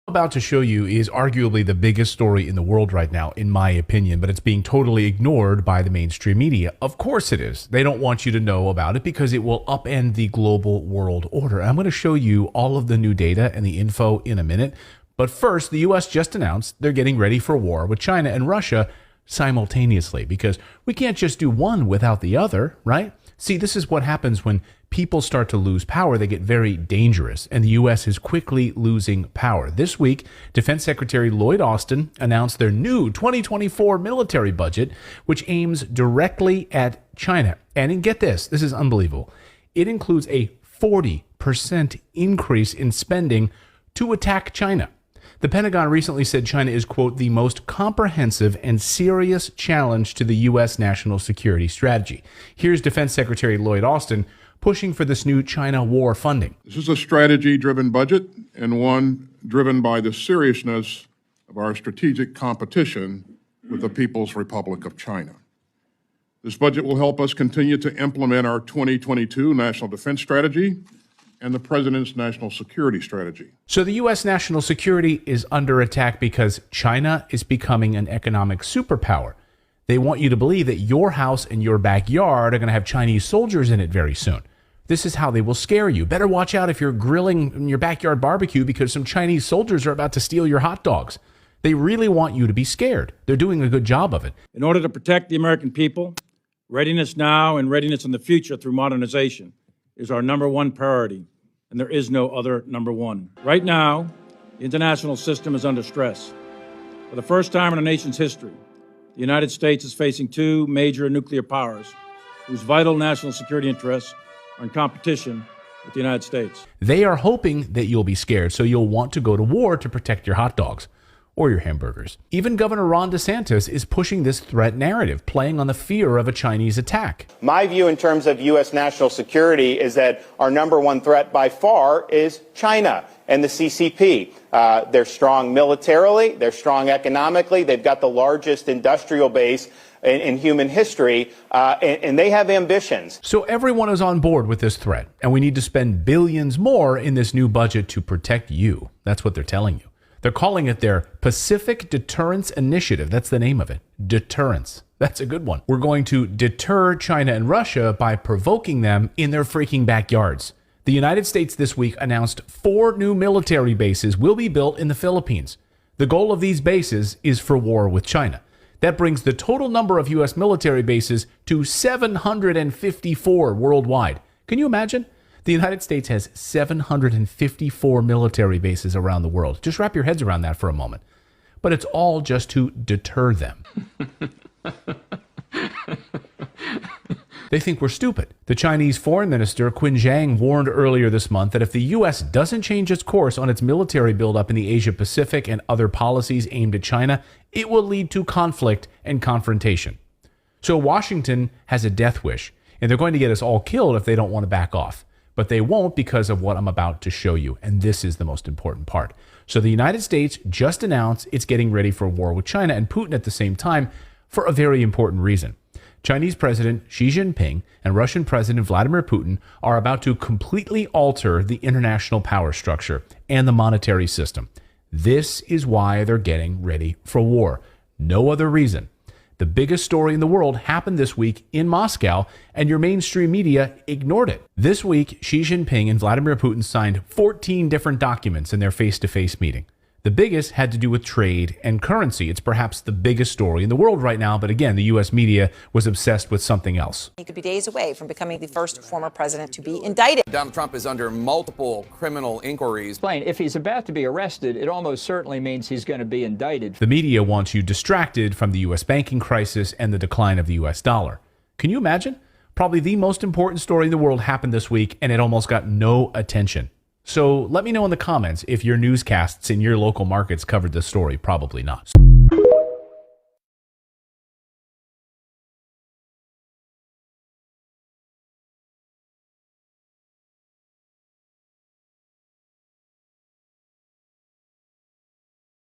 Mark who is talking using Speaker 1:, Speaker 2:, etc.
Speaker 1: About to show you is arguably the biggest story in the world right now, in my opinion, but it's being totally ignored by the mainstream media. Of course it is. They don't want you to know about it because it will upend the global world order. I'm going to show you all of the new data and the info in a minute. But first, the U.S. just announced they're getting ready for war with China and Russia simultaneously, because we can't just do one without the other, right? See, this is what happens when people start to lose power. They get very dangerous, and the U.S. is quickly losing power. This week, Defense Secretary Lloyd Austin announced their new 2024 military budget, which aims directly at China. And get this is unbelievable. It includes a 40% increase in spending to attack China. The Pentagon recently said China is, quote, the most comprehensive and serious challenge to the U.S. national security strategy. Here's Defense Secretary Lloyd Austin pushing for this new China war funding.
Speaker 2: This is a strategy-driven budget and one driven by the seriousness of our strategic competition with the People's Republic of China. This budget will help us continue to implement our 2022 National Defense Strategy and the President's National Security Strategy.
Speaker 1: So the U.S. national security is under attack because China is becoming an economic superpower. They want you to believe that your house and your backyard are going to have Chinese soldiers in it very soon. This is how they will scare you. Better watch out if you're grilling in your backyard barbecue because some Chinese soldiers are about to steal your hot dogs. They really want you to be scared. They're doing a good job of it.
Speaker 3: In order to protect the American people, readiness now and readiness in the future through modernization is our number one priority, and there is no other number one. Right now, the international system is under stress. For the first time in our nation's history, the United States is facing two major nuclear powers whose vital national security interests are in competition with the United States.
Speaker 1: They are hoping that you'll be scared, so you'll want to go to war to protect your hot dogs or your hamburgers. Even Governor Ron DeSantis is pushing this threat narrative, playing on the fear of a Chinese attack.
Speaker 4: My view in terms of U.S. national security is that our number one threat by far is China and the CCP. They're strong militarily, they're strong economically, they've got the largest industrial base in human history, and they have ambitions.
Speaker 1: So everyone is on board with this threat, and we need to spend billions more in this new budget to protect you. That's what they're telling you. They're calling it their Pacific Deterrence Initiative. That's the name of it. Deterrence. That's a good one. We're going to deter China and Russia by provoking them in their freaking backyards. The United States this week announced 4 new military bases will be built in the Philippines. The goal of these bases is for war with China. That brings the total number of U.S. military bases to 754 worldwide. Can you imagine? The United States has 754 military bases around the world. Just wrap your heads around that for a moment. But it's all just to deter them. They think we're stupid. The Chinese Foreign Minister Qin Zhang warned earlier this month that if the U.S. doesn't change its course on its military buildup in the Asia-Pacific and other policies aimed at China, it will lead to conflict and confrontation. So Washington has a death wish, and they're going to get us all killed if they don't want to back off. But they won't because of what I'm about to show you, and this is the most important part. So the United States just announced it's getting ready for war with China and Putin at the same time for a very important reason. Chinese President Xi Jinping and Russian President Vladimir Putin are about to completely alter the international power structure and the monetary system. This is why they're getting ready for war. No other reason. The biggest story in the world happened this week in Moscow, and your mainstream media ignored it. This week, Xi Jinping and Vladimir Putin signed 14 different documents in their face-to-face meeting. The biggest had to do with trade and currency. It's perhaps the biggest story in the world right now, but again, the U.S. media was obsessed with something else.
Speaker 5: He could be days away from becoming the first former president to be indicted.
Speaker 6: Donald Trump is under multiple criminal inquiries.
Speaker 7: If he's about to be arrested, it almost certainly means he's going to be indicted.
Speaker 1: The media wants you distracted from the U.S. banking crisis and the decline of the U.S. dollar. Can you imagine? Probably the most important story in the world happened this week, and it almost got no attention. So let me know in the comments if your newscasts in your local markets covered this story. Probably not.